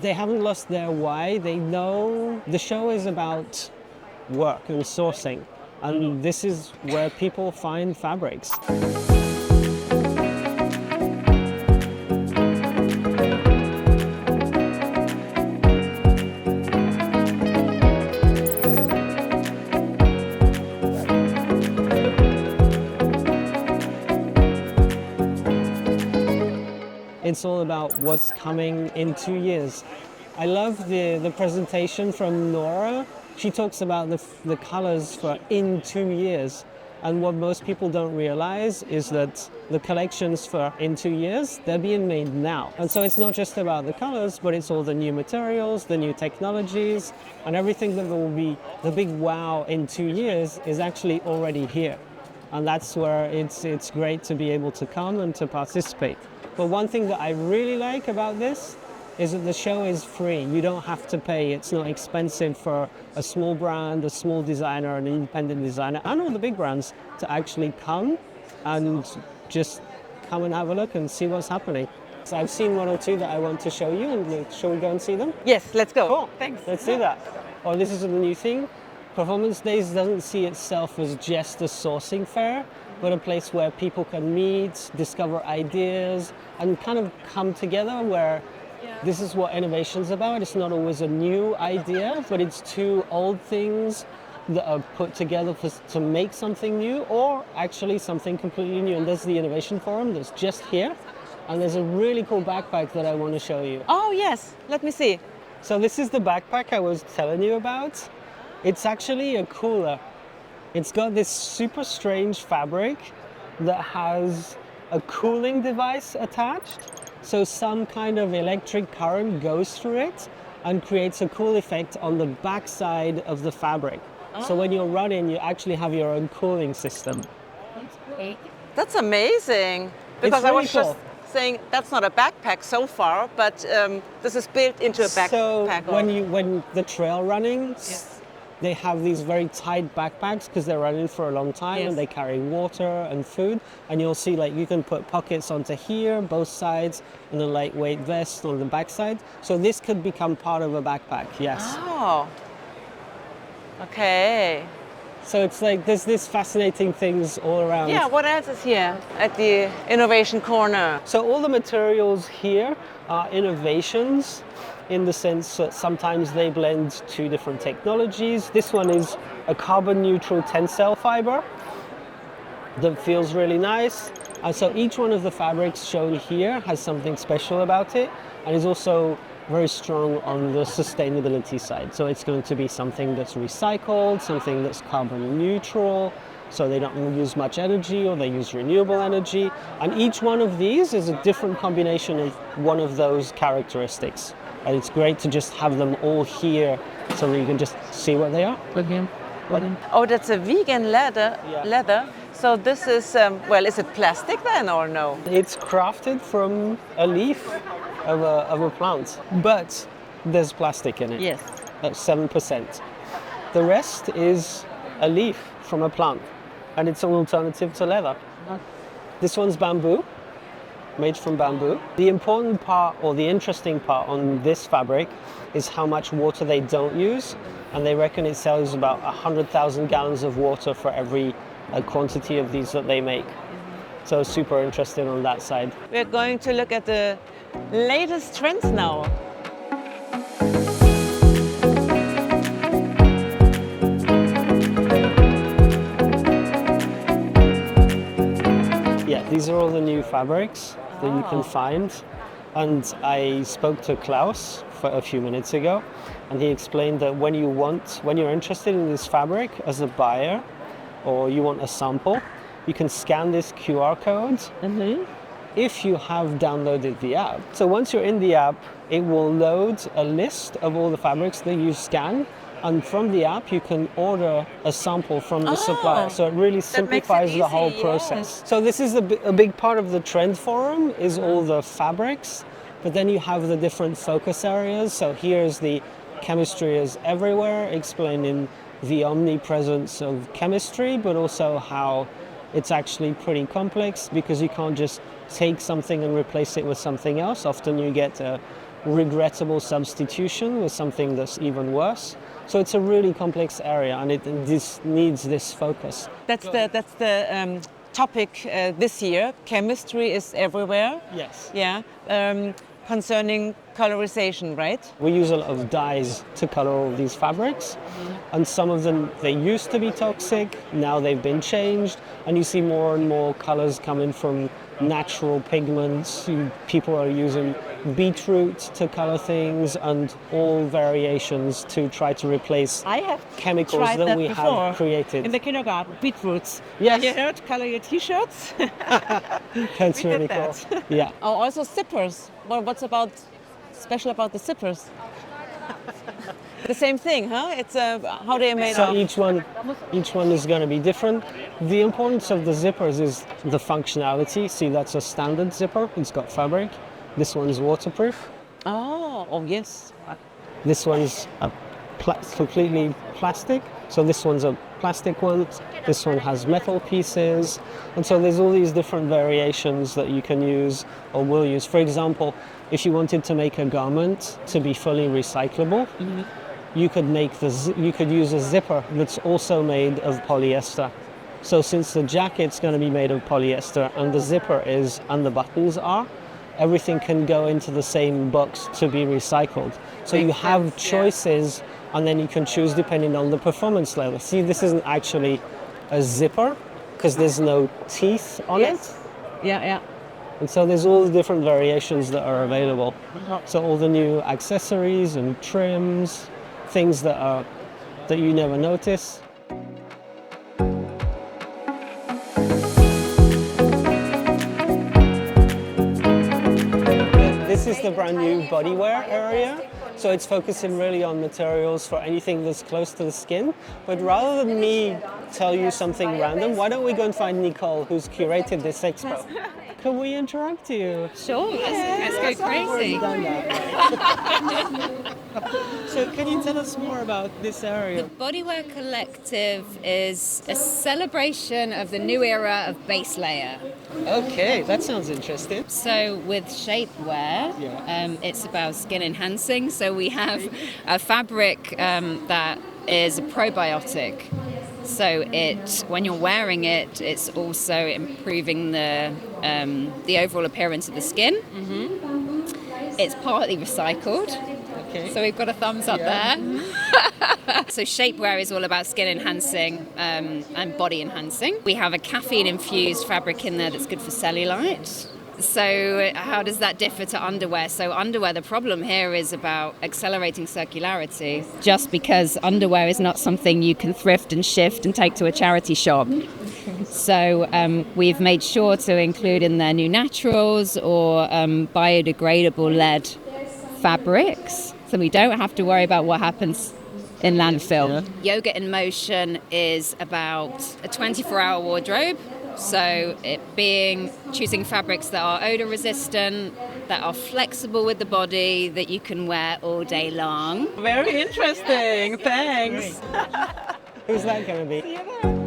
they haven't lost their why. They know the show is about work and sourcing, and this is where people find fabrics. It's all about what's coming in 2 years. I love the presentation from Nora. She talks about the colors for in 2 years. And what most people don't realize is that the collections for in 2 years, they're being made now. And so it's not just about the colors, but it's all the new materials, the new technologies, and everything that will be the big wow in 2 years is actually already here. And that's where it's great to be able to come and to participate. But one thing that I really like about this is that the show is free. You don't have to pay. It's not expensive for a small brand, a small designer, an independent designer, and all the big brands to actually come and just come and have a look and see what's happening. So I've seen one or two that I want to show you, and shall we go and see them? Yes, let's go. Cool. Thanks. Let's do that. Oh, this is the new thing. Performance Days doesn't see itself as just a sourcing fair, but a place where people can meet, discover ideas, and kind of come together where this is what innovation's about. It's not always a new idea, but it's two old things that are put together to make something new, or actually something completely new. And there's the Innovation Forum that's just here. And there's a really cool backpack that I want to show you. Oh, yes. Let me see. So this is the backpack I was telling you about. It's actually a cooler. It's got this super strange fabric that has a cooling device attached. So some kind of electric current goes through it and creates a cool effect on the backside of the fabric. Oh. So when you're running, you actually have your own cooling system. That's amazing. Because really I was just saying that's not a backpack so far, but this is built into a backpack. So when the trail running, they have these very tight backpacks because they're running for a long time, and they carry water and food. And you'll see, like, you can put pockets onto here, both sides, and a lightweight vest on the backside. So this could become part of a backpack, yes. Oh, okay. So it's like there's this fascinating things all around. Yeah, what else is here at the Innovation Corner? So all the materials here are innovations, in the sense that sometimes they blend two different technologies. This one is a carbon neutral textile fiber that feels really nice. And so each one of the fabrics shown here has something special about it, and is also very strong on the sustainability side. So it's going to be something that's recycled, something that's carbon neutral, so they don't use much energy, or they use renewable energy. And each one of these is a different combination of one of those characteristics. And it's great to just have them all here so that you can just see what they are. Oh, that's a vegan leather. So this is, well, is it plastic then or no? It's crafted from a leaf of a plant, but there's plastic in it. Yes. That's 7%. The rest is a leaf from a plant, and it's an alternative to leather. This one's bamboo. Made from bamboo. The important part, or the interesting part on this fabric, is how much water they don't use, and they reckon it sells about 100,000 gallons of water for every quantity of these that they make. So super interested on that side. We're going to look at the latest trends now. Yeah, these are all the new fabrics that you can find. And I spoke to Klaus for a few minutes ago, and he explained that when you're interested in this fabric as a buyer, or you want a sample, you can scan this QR code if you have downloaded the app. So once you're in the app, it will load a list of all the fabrics that you scan, and from the app you can order a sample from the supplier. So it really simplifies the whole process. So this is a big part of the trend forum, is all the fabrics, but then you have the different focus areas. So here's the chemistry is everywhere, explaining the omnipresence of chemistry, but also how it's actually pretty complex, because you can't just take something and replace it with something else. Often you get a regrettable substitution with something that's even worse. So it's a really complex area, and this needs this focus. That's the topic this year. Chemistry is everywhere. Yes. Yeah. Concerning colorization, right? We use a lot of dyes to color all these fabrics, and some of them, they used to be toxic, now they've been changed, and you see more and more colors coming from natural pigments. People are using beetroot to color things, and all variations to try to replace chemicals that we have created. In the kindergarten, beetroots. Yes. You heard color your t-shirts? That's really cool. Yeah. Oh, also zippers. Well, what's special about the zippers? The same thing, huh? It's how they are made So of. each one is going to be different. The importance of the zippers is the functionality. See, that's a standard zipper. It's got fabric. This one's waterproof. Oh yes. This one's completely plastic. So this one's a plastic one. This one has metal pieces. And so there's all these different variations that you can use or will use. For example, if you wanted to make a garment to be fully recyclable, you could use a zipper that's also made of polyester. So since the jacket's going to be made of polyester and the zipper is and the buttons are, everything can go into the same box to be recycled. So you have choices, and then you can choose depending on the performance level. See, this isn't actually a zipper because there's no teeth on it. Yeah. And so there's all the different variations that are available. So all the new accessories and trims, things that you never notice. This is the brand new bodywear area. So it's focusing really on materials for anything that's close to the skin. But rather than me tell you something random, why don't we go and find Nicole, who's curated this expo? Can we interact to you? Sure, let's go crazy. Done that. So can you tell us more about this area? The Bodywear Collective is a celebration of the new era of base layer. Okay, that sounds interesting. So with shapewear, it's about skin enhancing. So we have a fabric that is a probiotic. So when you're wearing it, it's also improving the overall appearance of the skin. It's partly recycled. Okay. So we've got a thumbs up there. So shapewear is all about skin enhancing and body enhancing. We have a caffeine infused fabric in there that's good for cellulite. So how does that differ to underwear? So underwear, the problem here is about accelerating circularity. Just because underwear is not something you can thrift and shift and take to a charity shop. So we've made sure to include in there new naturals or biodegradable lead fabrics. So we don't have to worry about what happens in landfill. Yeah. Yoga in Motion is about a 24-hour wardrobe. So choosing fabrics that are odor resistant, that are flexible with the body, that you can wear all day long. Very interesting. Thanks. Who's that going to be? See you there.